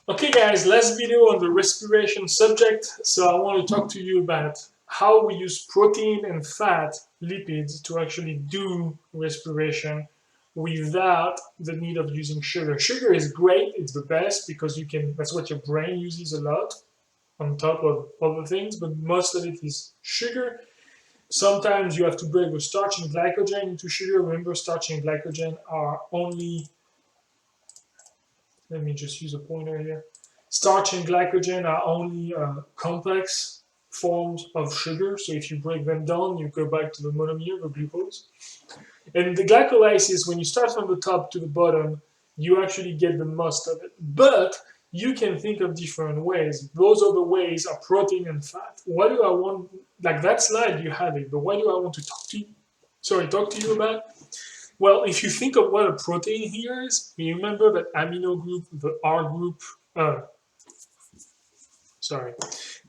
Okay guys, last video on the respiration subject. So I want to talk to you about how we use protein and fat, lipids, to actually do respiration without the need of using sugar. Sugar is great, it's the best because that's what your brain uses a lot on top of other things, but most of it is sugar. Sometimes you have to break the starch and glycogen into sugar. Remember, starch and glycogen are only, let me just use a pointer here. Starch and glycogen are only complex forms of sugar. So if you break them down, you go back to the monomer, the glucose. And the glycolysis, when you start from the top to the bottom, you actually get the most of it. But you can think of different ways. Those other ways are protein and fat. What do I want? Like that slide, you have it. But what do I want to talk to you about? Well, if you think of what a protein here is, you remember that amino group, the R group, uh, sorry,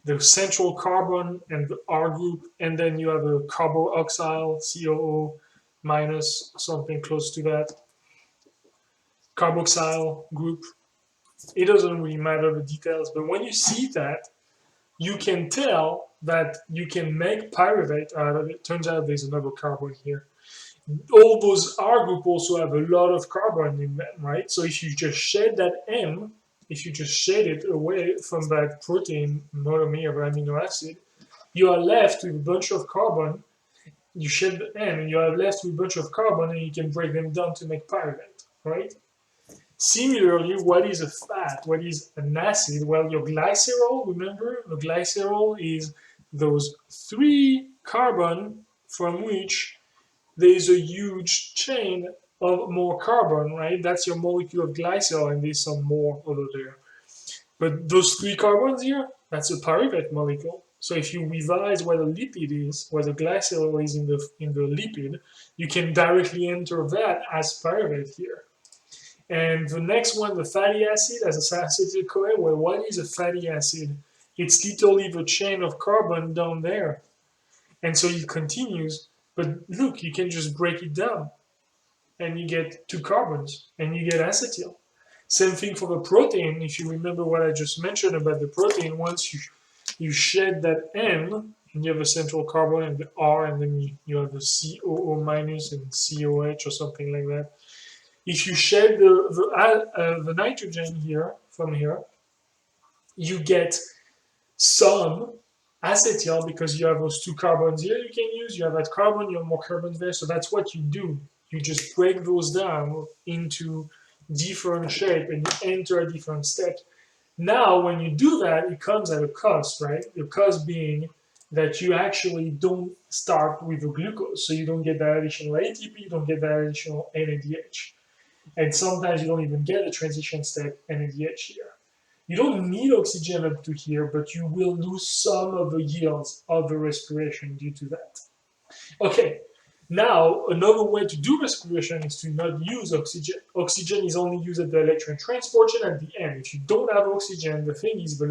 the central carbon and the R group, and then you have a carboxyl, COO minus something close to that, carboxyl group. It doesn't really matter the details, but when you see that, you can tell that you can make pyruvate out of it. Turns out there's another carbon here. All those R group also have a lot of carbon in them, right? So if you just shed that M, if you just shed it away from that protein monomer of amino acid, you are left with a bunch of carbon. You shed the M, and you are left with a bunch of carbon, and you can break them down to make pyruvate, right? Similarly, what is a fat? What is an acid? Well, your glycerol, remember, the glycerol is those 3 carbon from which there is a huge chain of more carbon, right? That's your molecule of glycerol, and there's some more over there. But those 3 carbons here, that's a pyruvate molecule. So if you revise what a lipid is, what a glycerol is in the lipid, you can directly enter that as pyruvate here. And the next one, the fatty acid, as a acetyl CoA. Well, what is a fatty acid? It's literally the chain of carbon down there. And so it continues. But look, you can just break it down and you get 2 carbons and you get acetyl. Same thing for the protein. If you remember what I just mentioned about the protein, once you shed that N, and you have a central carbon and the R, and then you have a COO minus and COH or something like that. If you shed the nitrogen here from here, you get some acetyl because you have those 2 carbons here you can use. You have that carbon, you have more carbons there. So that's what you do. You just break those down into different shape and you enter different steps. Now, when you do that, it comes at a cost, right? The cost being that you actually don't start with the glucose. So you don't get that additional ATP, you don't get that additional NADH. And sometimes you don't even get a transition step NADH here. You don't need oxygen up to here, but you will lose some of the yields of the respiration due to that. Okay, now another way to do respiration is to not use oxygen. Oxygen is only used at the electron transport chain at the end. If you don't have oxygen, the thing is the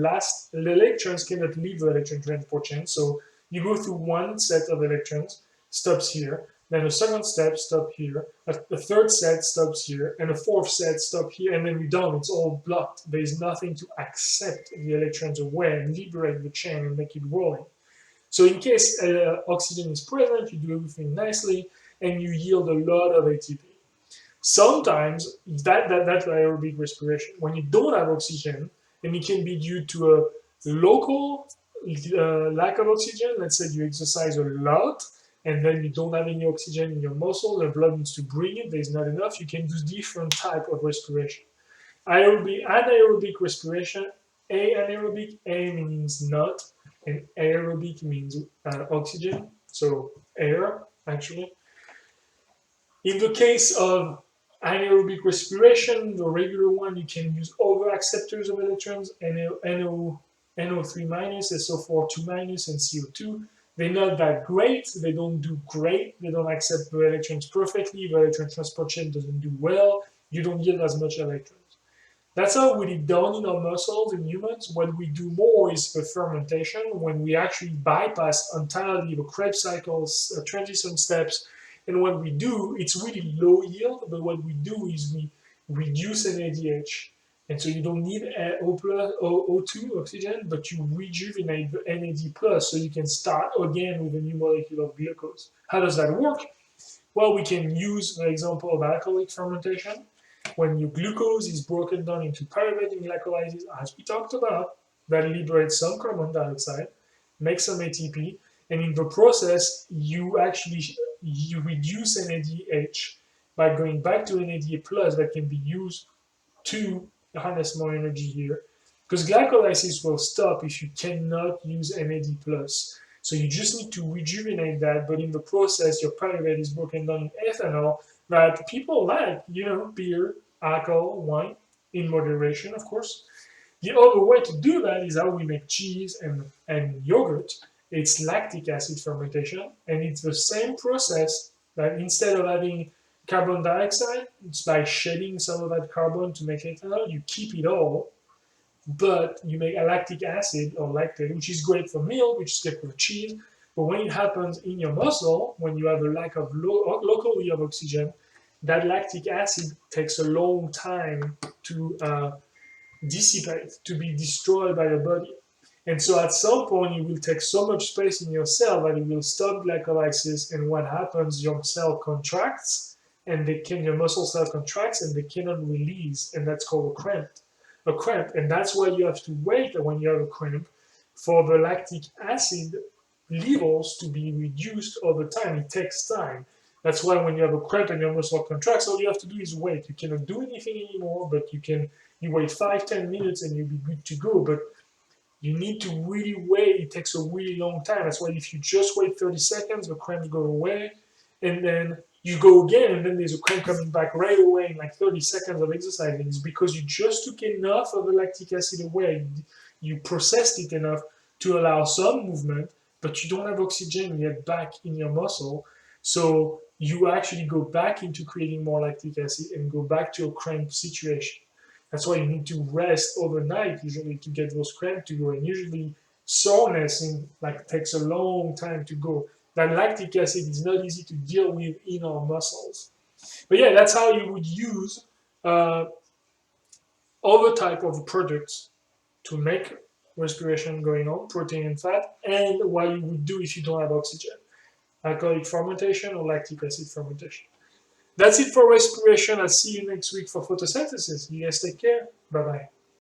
electrons cannot leave the electron transport chain. So you go through one set of electrons, stops here, then a second step stop here, a third set stops here, and a fourth set stop here, and then you're done. It's all blocked. There is nothing to accept the electrons away and liberate the chain and make it rolling. So in case oxygen is present, you do everything nicely, and you yield a lot of ATP. Sometimes that's aerobic respiration. When you don't have oxygen, and it can be due to a local lack of oxygen. Let's say you exercise a lot, and then you don't have any oxygen in your muscle, the blood needs to bring it, there's not enough, you can do different type of respiration. Anaerobic respiration, anaerobic, A means not, and aerobic means oxygen, so air, actually. In the case of anaerobic respiration, the regular one, you can use other acceptors of electrons, NO3 minus, SO4 2 minus, and CO2. They're not that great. They don't do great. They don't accept the electrons perfectly. The electron transport chain doesn't do well. You don't yield as much electrons. That's how we did done in our muscles in humans. What we do more is the fermentation, when we actually bypass entirely the Krebs cycles, transition steps. And what we do, it's really low yield, but what we do is we reduce NADH And so you don't need O plus, O2 oxygen, but you rejuvenate the NAD plus so you can start again with a new molecule of glucose. How does that work? Well, we can use the example of alcoholic fermentation. When your glucose is broken down into pyruvate in glycolysis, as we talked about, that liberates some carbon dioxide, makes some ATP, and in the process, you reduce NADH by going back to NAD plus that can be used to harness more energy here. Because glycolysis will stop if you cannot use NAD plus. So you just need to rejuvenate that, but in the process, your pyruvate is broken down in ethanol that people like, beer, alcohol, wine, in moderation, of course. The other way to do that is how we make cheese and yogurt. It's lactic acid fermentation, and it's the same process that instead of having carbon dioxide, it's by shedding some of that carbon to make ethanol, you keep it all, but you make a lactic acid or lactate, which is great for milk, which is great for cheese. But when it happens in your muscle, when you have a lack of locally of oxygen, that lactic acid takes a long time to dissipate, to be destroyed by your body. And so at some point, it will take so much space in your cell that it will stop glycolysis. And what happens, your cell contracts, and your muscle cell contracts, and they cannot release. And that's called a cramp. A cramp. And that's why you have to wait when you have a cramp for the lactic acid levels to be reduced over time. It takes time. That's why when you have a cramp and your muscle contracts, all you have to do is wait. You cannot do anything anymore, but you wait 5-10 minutes and you'll be good to go. But you need to really wait. It takes a really long time. That's why if you just wait 30 seconds, the cramps go away. And then you go again, and then there's a cramp coming back right away in like 30 seconds of exercising. It's because you just took enough of the lactic acid away. You processed it enough to allow some movement, but you don't have oxygen yet back in your muscle. So you actually go back into creating more lactic acid and go back to a cramp situation. That's why you need to rest overnight usually to get those cramps to go. And usually soreness takes a long time to go. That lactic acid is not easy to deal with in our muscles. But yeah, that's how you would use other type of products to make respiration going on, protein and fat, and what you would do if you don't have oxygen. Alcoholic fermentation or lactic acid fermentation. That's it for respiration. I'll see you next week for photosynthesis. You guys take care. Bye-bye.